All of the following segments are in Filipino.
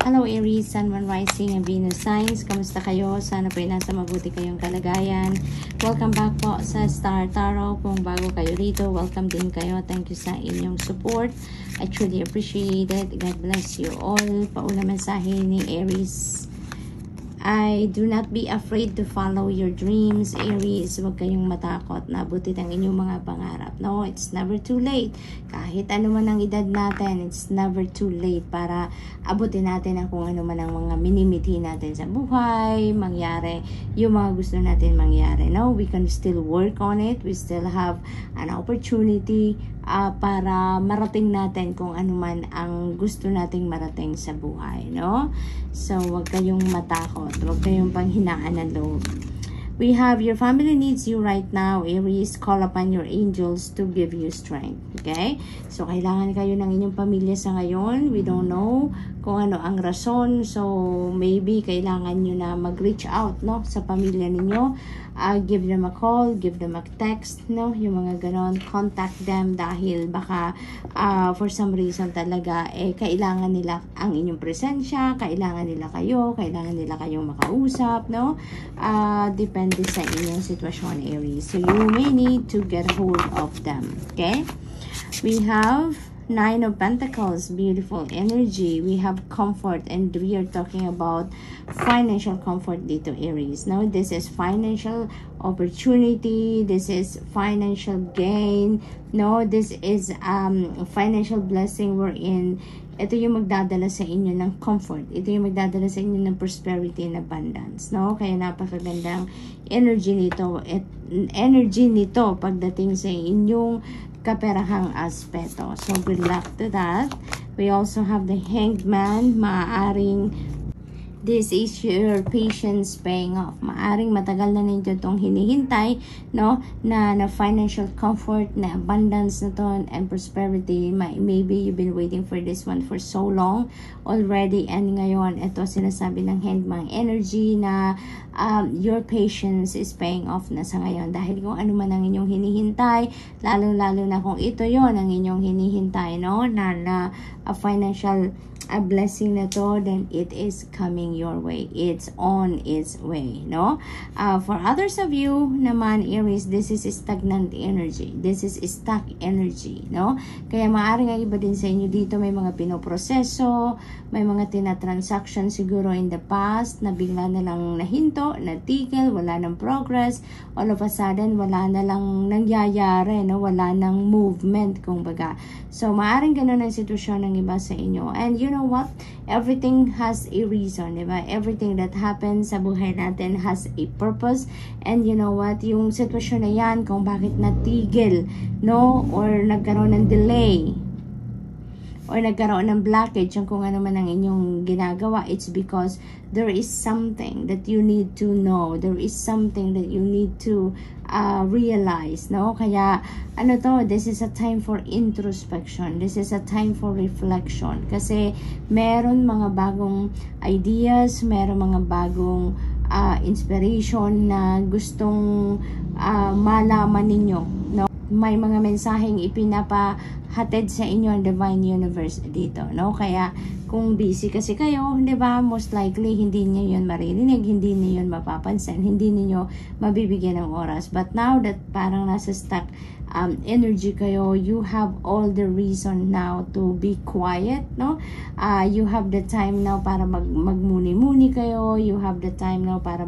Hello Aries, Sun, Moon, Rising, and Venus signs. Kamusta kayo? Sana po ay nasa mabuti kayong kalagayan. Welcome back po sa Star Tarot. Kung bago kayo rito, welcome din kayo. Thank you sa inyong support. I truly appreciate it. God bless you all. Pauna mensahe ni Aries. I do not be afraid to follow your dreams, Aries. Huwag kayong matakot na abutin ang inyong mga pangarap. No, it's never too late. Kahit ano man ang edad natin, it's never too late para abutin natin ang kung ano man ang mga minimithi natin sa buhay, mangyari yung mga gusto natin mangyari. No, we can still work on it. We still have an opportunity para marating natin kung ano man ang gusto nating marating sa buhay, no? So, wag kayong matakot. Wag kayong panghinaan ng loob. We have your family needs you right now, Aries. Call upon your angels to give you strength. Okay? So, kailangan kayo ng inyong pamilya sa ngayon. We don't know kung ano ang rason. So, maybe kailangan nyo na mag-reach out, no? Sa pamilya ninyo. Give them a call, give them a text, no? Yung mga ganon. Contact them dahil baka for some reason talaga, kailangan nila ang inyong presensya, kailangan nila kayong makausap, no? Depende sa inyong sitwasyon, Aries. So, you may need to get hold of them. Okay? We have Nine of Pentacles, beautiful energy. We have comfort, and we are talking about financial comfort dito, Aries. Now, this is financial opportunity. This is financial gain. No, this is financial blessing wherein ito yung magdadala sa inyo ng comfort. Ito yung magdadala sa inyo ng prosperity and abundance. No? Kaya napakagandang energy nito. Energy nito pagdating sa inyong kaperahang aspeto. So, good luck to that. We also have the Hanged Man. Maaaring this is your patience paying off. Maaring matagal na ninyo itong hinihintay, no? Na financial comfort, na abundance na to, and prosperity. Maybe you've been waiting for this one for so long already, and ngayon, ito sinasabi ng Hangman energy na your patience is paying off na sa ngayon. Dahil kung ano man ang inyong hinihintay, lalo-lalo na kung ito yon ang inyong hinihintay, no? Na financial a blessing na to, then it is coming your way. It's on its way, no? For others of you naman, Aries, this is stagnant energy. This is stuck energy, no? Kaya maaaring ang iba din sa inyo dito, may mga pinoproseso, may mga tinatransaction siguro in the past na bigla na lang nahinto, natigil, wala nang progress, all of a sudden, wala na lang nangyayari, no? Wala nang movement, kumbaga. So, maaaring ganun ang sitwasyon ng iba sa inyo. And you know what? Everything has a reason, diba? Everything that happens sa buhay natin has a purpose. And you know what? Yung sitwasyon na yan, kung bakit natigil, no? Or nagkaroon ng delay, or nagkaroon ng blockage, yung kung ano man ang inyong ginagawa, it's because there is something that you need to know. There is something that you need to realize, no? Kaya, ano to, this is a time for introspection. This is a time for reflection. Kasi, meron mga bagong ideas, meron mga bagong inspiration na gustong malaman ninyo, no? May mga mensaheng ipinapahatid sa inyo ang Divine Universe dito, no? Kaya, kung busy kasi kayo, di ba, most likely, hindi niyo yun maririnig, hindi niyo yun mapapansin, hindi niyo mabibigyan ng oras. But now that parang nasa stuck energy kayo, you have all the reason now to be quiet, no? You have the time now para magmuni-muni kayo. You have the time now para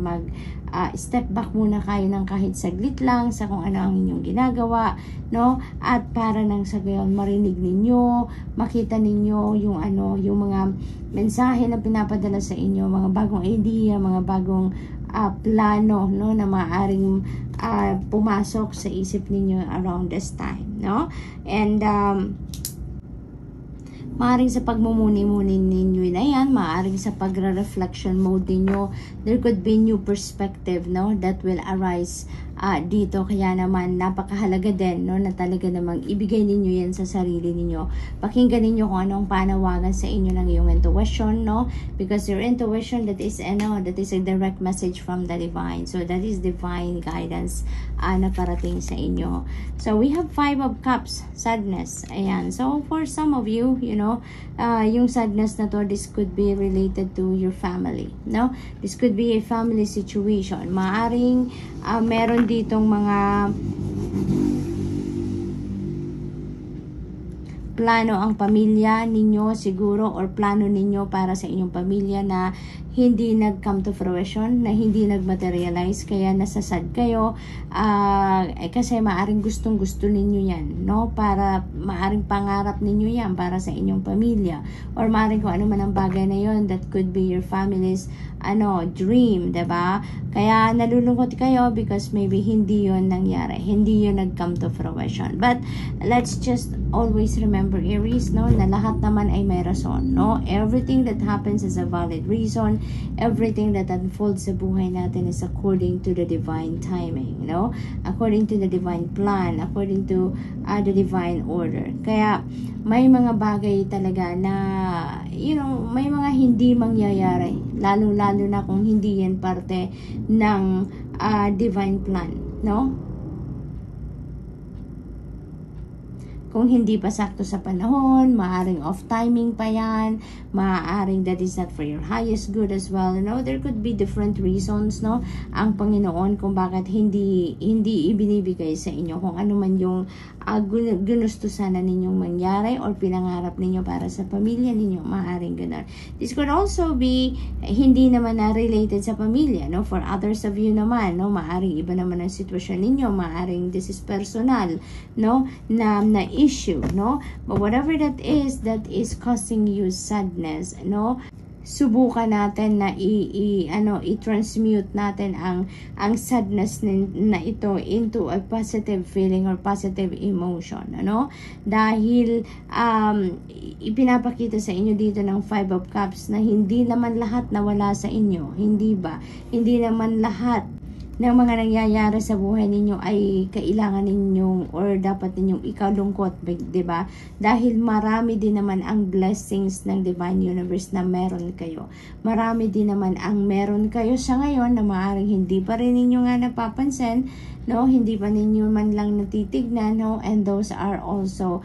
step back muna kayo ng kahit saglit lang sa kung ano ang inyong ginagawa, no? At para nang sa gayon marinig ninyo, makita ninyo yung yung mga mensahe na pinapadala sa inyo, mga bagong idea, mga bagong plano, no, na maaaring pumasok sa isip ninyo around this time, no? And maaaring sa pagmumuni-muni ninyo na yan, maaaring sa pagre-reflection mode ninyo, there could be new perspective, no, that will arise dito. Kaya naman napakahalaga din, no, na talaga namang ibigay ninyo yan sa sarili ninyo. Pakinggan ninyo kung anong panawagan sa inyo ng iyong intuition, no, because your intuition, that is a direct message from the divine. So that is divine guidance na parating sa inyo. So we have 5 of cups, sadness. Ayan. So for some of you, you know, yung sadness na to, this could be related to your family, no? This could be a family situation. Maaring meron ditong mga plano ang pamilya ninyo siguro, or plano ninyo para sa inyong pamilya na hindi nag-come to fruition, na hindi nag-materialize, kaya nasasad kayo, kasi maaring gustong-gusto ninyo yan, no? Para maaring pangarap ninyo yan para sa inyong pamilya, or maaring kung ano man ang bagay na yon, that could be your family's dream, diba? Kaya nalulungkot kayo because maybe hindi yon nangyari, hindi yon nag-come to fruition. But let's just always remember, Aries, no, na lahat naman ay may rason, no? Everything that happens is a valid reason. Everything that unfolds sa buhay natin is according to the divine timing, no? According to the divine plan, according to the divine order. Kaya may mga bagay talaga na, you know, may mga hindi mangyayari, lalo-lalo na kung hindi yan parte ng divine plan, no? Kung hindi pa sakto sa panahon, maaring off timing pa yan, maaring that is not for your highest good as well, no? There could be different reasons, no? Ang Panginoon kung bakit hindi ibinibigay sa inyo kung ano man yung ginusto sana ninyong mangyari or pinangarap ninyo para sa pamilya ninyo, maaring gano'n. This could also be hindi naman na related sa pamilya, no? For others of you naman, no? Maaring iba naman ang sitwasyon ninyo, maaring this is personal, no? Na issue, no? But whatever that is causing you sadness, no? Subukan natin na i-transmute natin ang sadness na ito into a positive feeling or positive emotion, ano? Dahil ipinapakita sa inyo dito ng 5 of Cups na hindi naman lahat nawala sa inyo, hindi ba? Hindi naman lahat ng mga nangyayari sa buhay ninyo ay kailangan ninyong or dapat ninyong ikalungkot, diba? Dahil marami din naman ang blessings ng Divine Universe na meron kayo. Marami din naman ang meron kayo sa ngayon na maaaring hindi pa rin ninyo nga napapansin, no? Hindi pa ninyo man lang natitignan, no? And those are also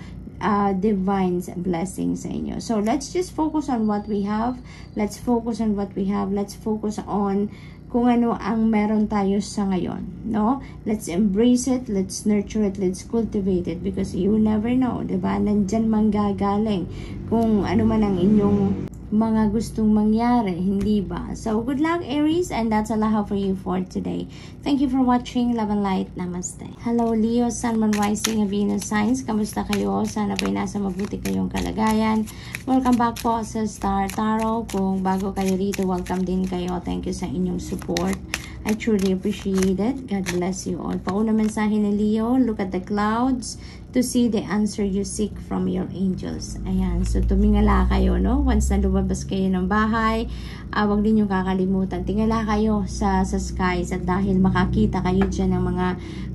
divine blessings sa inyo. So let's just focus on what we have. Let's focus on what we have. Let's focus on kung ano ang meron tayo sa ngayon, no? Let's embrace it, let's nurture it, let's cultivate it, because you never know, diba? Nandyan manggagaling kung ano man ang inyong mga gustong mangyari, hindi ba? So, good luck, Aries, and that's all I have for you for today. Thank you for watching. Love and light. Namaste. Hello, Leo, Sun, Moon, Rising, Venus signs. Kamusta kayo? Sana po'y nasa mabuti kayong kalagayan. Welcome back po sa Star Tarot. Kung bago kayo rito, welcome din kayo. Thank you sa inyong support. I truly appreciate it. God bless you all. Pauna mensahe ni Leo, look at the clouds to see the answer you seek from your angels. Ayan, so tumingala kayo, no? Once na lumabas kayo ng bahay, wag din yung kakalimutan. Tingala kayo sa skies, at dahil makakita kayo dyan ng mga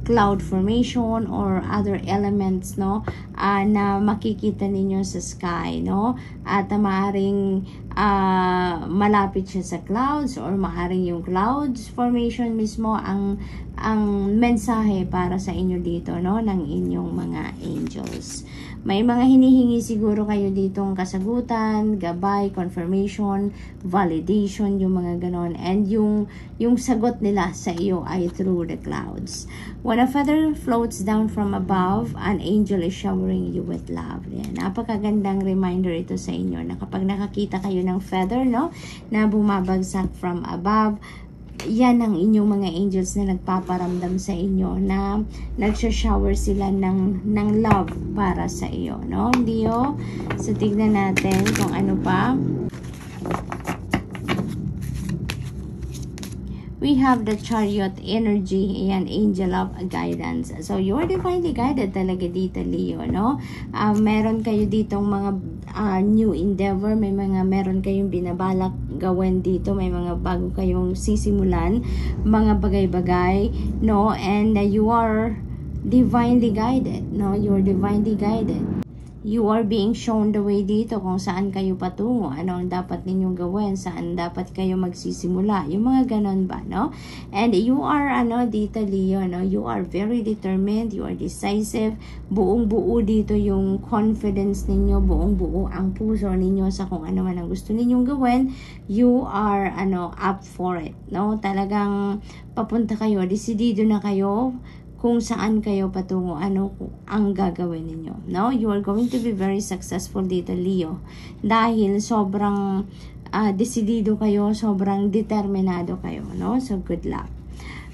cloud formation or other elements, no? Na makikita ninyo sa sky, no? At maaring malapit siya sa clouds, or maaring yung clouds formation mismo ang mensahe para sa inyo dito, no, ng inyong mga angels. May mga hinihingi siguro kayo ditong kasagutan, gabay, confirmation, validation, yung mga ganon. And yung sagot nila sa iyo ay through the clouds. When a feather floats down from above, an angel is showering you with love. Yan. Napakagandang reminder ito sa inyo na kapag nakakita kayo ng feather, no, na bumabagsak from above, yan ang inyong mga angels na nagpaparamdam sa inyo na nagsha-shower sila ng love para sa iyo, no, Leo? So tignan natin kung ano pa. we have the Chariot energy. Ayan, angel of guidance. So, you're divinely guided talaga dito, Leo, no? Meron kayo ditong mga new endeavor, meron kayong binabalak gawin dito, may mga bago kayong sisimulan, mga bagay-bagay, no? And you are divinely guided, no? You're divinely guided. You are being shown the way dito kung saan kayo patungo, ano ang dapat ninyong gawin, saan dapat kayo magsisimula, yung mga ganon ba, no? And you are, dito, Leo, no? You are very determined, you are decisive, buong-buo dito yung confidence ninyo, buong-buo ang puso ninyo sa kung ano man ang gusto ninyong gawin. You are, up for it, no? Talagang papunta kayo, desidido na kayo kung saan kayo patungo, ano ang gagawin ninyo, no? You are going to be very successful dito, Leo, dahil sobrang desidido kayo, sobrang determinado kayo, no? So good luck.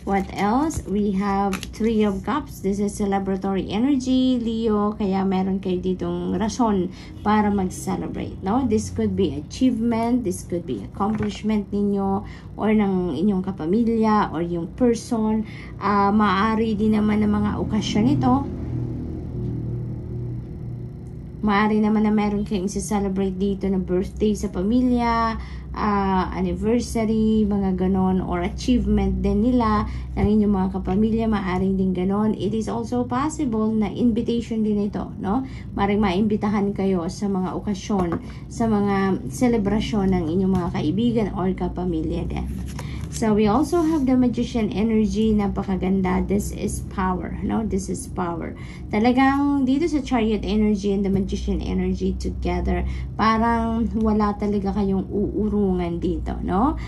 What else? We have Three of Cups. This is celebratory energy, Leo. Kaya meron kayo ditong rason para mag-celebrate, no? This could be achievement, this could be accomplishment ninyo or ng inyong kapamilya or yung person. Maaari din naman ng mga okasyon ito. Maaari naman na meron kayong celebrate dito na birthday sa pamilya, anniversary, mga ganon, or achievement din nila ng inyong mga kapamilya, maaaring din ganon. It is also possible na invitation din ito, no? Maaaring maimbitahan kayo sa mga okasyon, sa mga selebrasyon ng inyong mga kaibigan or kapamilya din. So we also have the Magician energy, napakaganda. This is power, no? This is power. Talagang dito sa Chariot energy and the Magician energy together, parang wala talaga kayong uurungan dito, no?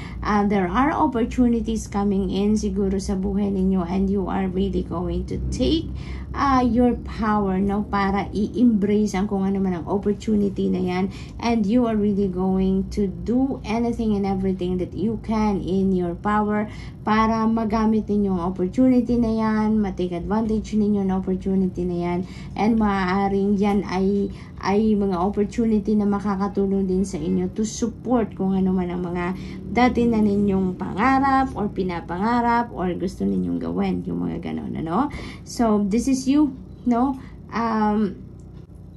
There are opportunities coming in siguro sa buhay ninyo, and you are really going to take your power, no? Para i-embrace ang kung ano man ang opportunity na yan, and you are really going to do anything and everything that you can in your power para magamit ninyo ang opportunity na yan, matake advantage ninyo ng opportunity na yan, and maaaring yan ay mga opportunity na makakatulong din sa inyo to support kung ano man ang mga dati na ninyong pangarap or pinapangarap or gusto ninyong gawin, yung mga ganon, ano? So this is you, no?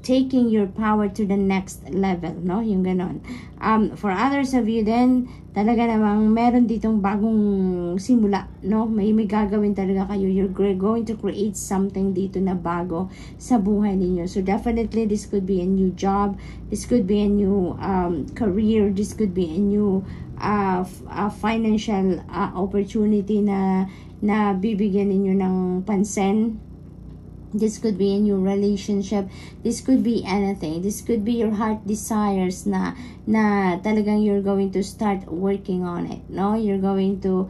Taking your power to the next level, no? Yung ganon. For others of you then, talaga namang meron ditong bagong simula, no? May gagawin talaga kayo. You're going to create something dito na bago sa buhay ninyo. So definitely, this could be a new job. This could be a new career. This could be a new financial opportunity na bibigyan ninyo ng pansin. This could be a new relationship. This could be anything. This could be your heart desires na talagang you're going to start working on it, no? You're going to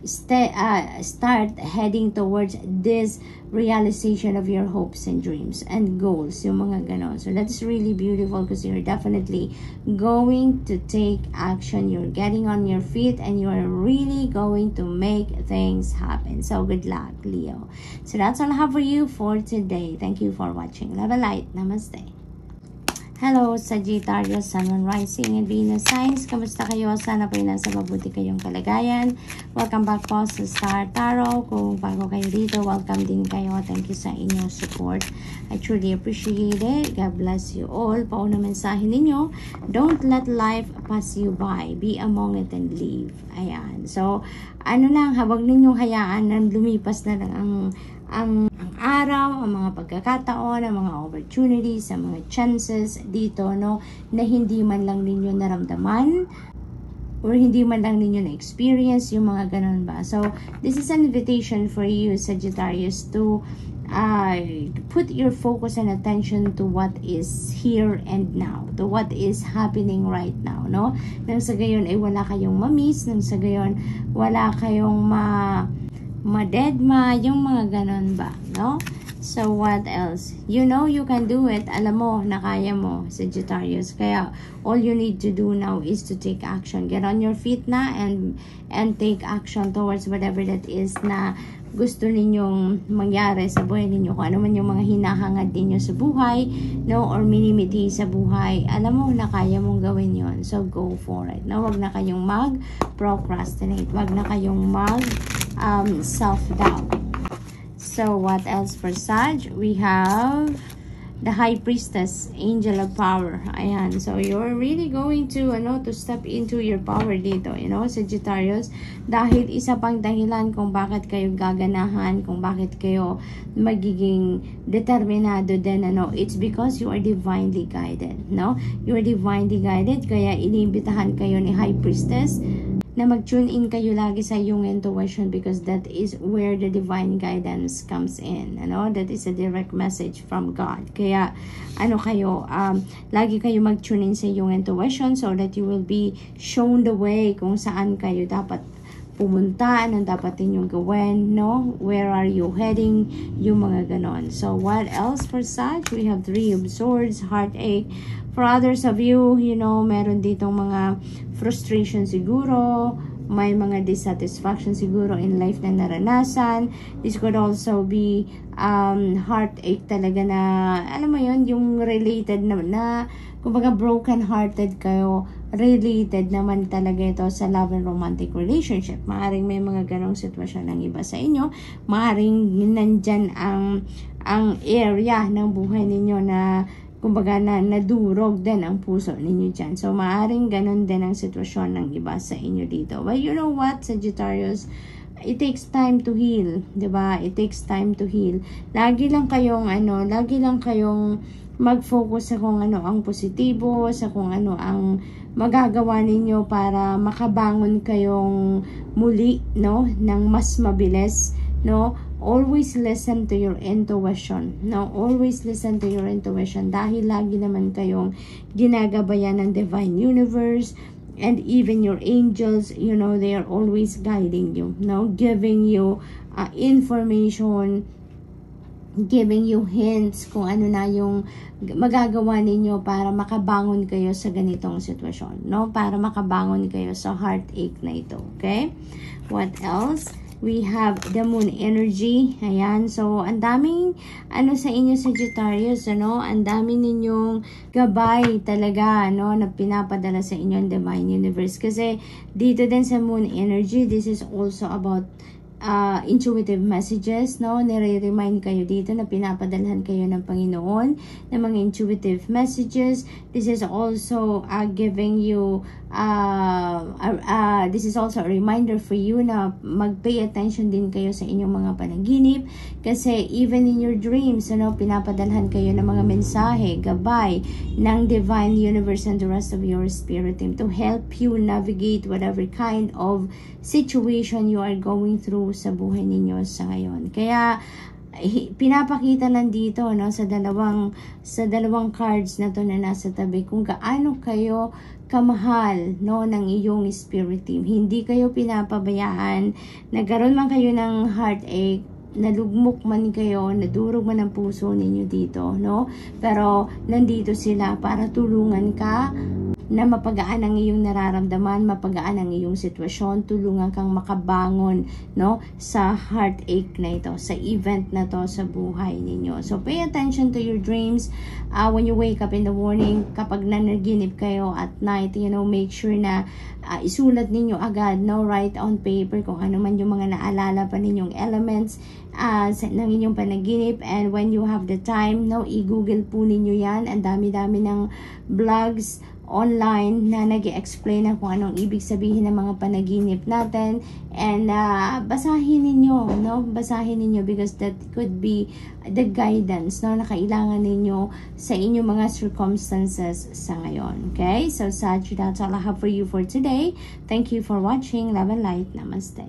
start heading towards this realization of your hopes and dreams and goals, yung mga ganon. So that's really beautiful because you're definitely going to take action. You're getting on your feet and you're really going to make things happen. So good luck, Leo. So that's all I have for you for today. Thank you for watching. Love and light. Namaste. Hello, Sagittarius, Sun, Moon, Rising, and Venus signs. Kamusta kayo? Sana po nasa mabuti kayong kalagayan. Welcome back po sa Star Tarot. Kung bago kayo dito, welcome din kayo. Thank you sa inyong support. I truly appreciate it. God bless you all. Pauna mensahe ninyo, don't let life pass you by. Be among it and live. Ayan. So, habang ninyong hayaan na lumipas na lang ang araw, ang mga pagkakataon, ang mga opportunities, ang mga chances dito, no, na hindi man lang ninyo naramdaman or hindi man lang ninyo na-experience yung mga ganun ba. So, this is an invitation for you, Sagittarius, to put your focus and attention to what is here and now, to what is happening right now, no? Nang sa gayon ay wala kayong ma-miss, nang sa gayon wala kayong ma-deadma, yung mga ganon ba, no? So, what else? You know you can do it. Alam mo na kaya mo, Sagittarius. Kaya, all you need to do now is to take action. Get on your feet na and take action towards whatever that is na gusto ninyong mangyari sa buhay ninyo. Kung ano man yung mga hinahangad ninyo sa buhay, no, or minimiti sa buhay, alam mo na kaya mong gawin yon. So, go for it. No, wag na kayong mag-procrastinate. Wag na kayong self-doubt. So, what else for Sag? We have the High Priestess, Angel of Power. Ayan. So, you're really going to, to step into your power dito, Sagittarius. Dahil isa pang dahilan kung bakit kayo gaganahan, kung bakit kayo magiging determinado din, it's because you are divinely guided, no? You are divinely guided, kaya iniimbitahan kayo ni High Priestess na mag-tune in kayo lagi sa iyong intuition because that is where the divine guidance comes in. That is a direct message from God. Kaya, lagi kayo mag-tune in sa iyong intuition so that you will be shown the way kung saan kayo dapat pumunta, anong dapat ninyong gawin, no? Where are you heading? Yung mga ganon. So, what else for Sag? We have 3 of Swords, heartache. For others of you, meron ditong mga frustration siguro, may mga dissatisfaction siguro in life na naranasan. This could also be heartache talaga na, alam mo yun, yung related na kumbaga broken-hearted kayo, related naman talaga ito sa love and romantic relationship. Maaring may mga ganong sitwasyon ng iba sa inyo. Maaring nandyan ang area ng buhay ninyo na kumbaga na nadurog din ang puso ninyo dyan. So, maaring ganun din ang sitwasyon ng iba sa inyo dito. But you know what, Sagittarius? It takes time to heal, 'di ba? It takes time to heal. Lagi lang kayong mag-focus sa kung ano ang positibo, sa kung ano ang magagawa ninyo para makabangon kayong muli, no, ng mas mabilis, no? Always listen to your intuition, no? Always listen to your intuition dahil lagi naman kayong ginagabayan ng divine universe and even your angels, they are always guiding you, no? Giving you information, giving you hints kung ano na yung magagawa ninyo para makabangon kayo sa ganitong sitwasyon, no? Para makabangon kayo sa heartache na ito, okay? What else? We have the moon energy. Ayan. So, ang daming sa inyo, Sagittarius, ang daming ninyong gabay talaga, na pinapadala sa inyo ng divine universe. Kasi, dito din sa moon energy, this is also about intuitive messages, no? Nire-remind kayo dito na pinapadalhan kayo ng Panginoon ng mga intuitive messages. This is also giving you this is also a reminder for you na mag-pay attention din kayo sa inyong mga panaginip kasi even in your dreams, pinapadalhan kayo ng mga mensahe, gabay ng divine universe and the rest of your spirit team to help you navigate whatever kind of situation you are going through sa buhay ninyo sa ngayon. Kaya pinapakita lang dito, sa dalawang cards na to na nasa tabi kung gaano kayo kamahal, ng iyong spirit team. Hindi kayo pinapabayaan. Nagkaroon man kayo ng heartache, nalugmok man kayo, nadurog man ang puso ninyo dito, pero nandito sila para tulungan ka na mapagaan ang iyong nararamdaman, mapagaan ang iyong sitwasyon, tulungan kang makabangon, sa heartache na ito, sa event na to sa buhay ninyo. So, pay attention to your dreams. When you wake up in the morning, kapag nanaginip kayo at night, make sure na isulat ninyo agad, write on paper kung ano man yung mga naalala pa ninyong elements ng inyong panaginip. And when you have the time, i-google po ninyo yan. Ang dami-dami ng vlogs online na nag-explain na kung anong ibig sabihin ng mga panaginip natin, and basahin ninyo, basahin ninyo because that could be the guidance, na kailangan ninyo sa inyong mga circumstances sa ngayon. Okay, so Sag, that's all I have for you for today. Thank you for watching. Love and light. Namaste.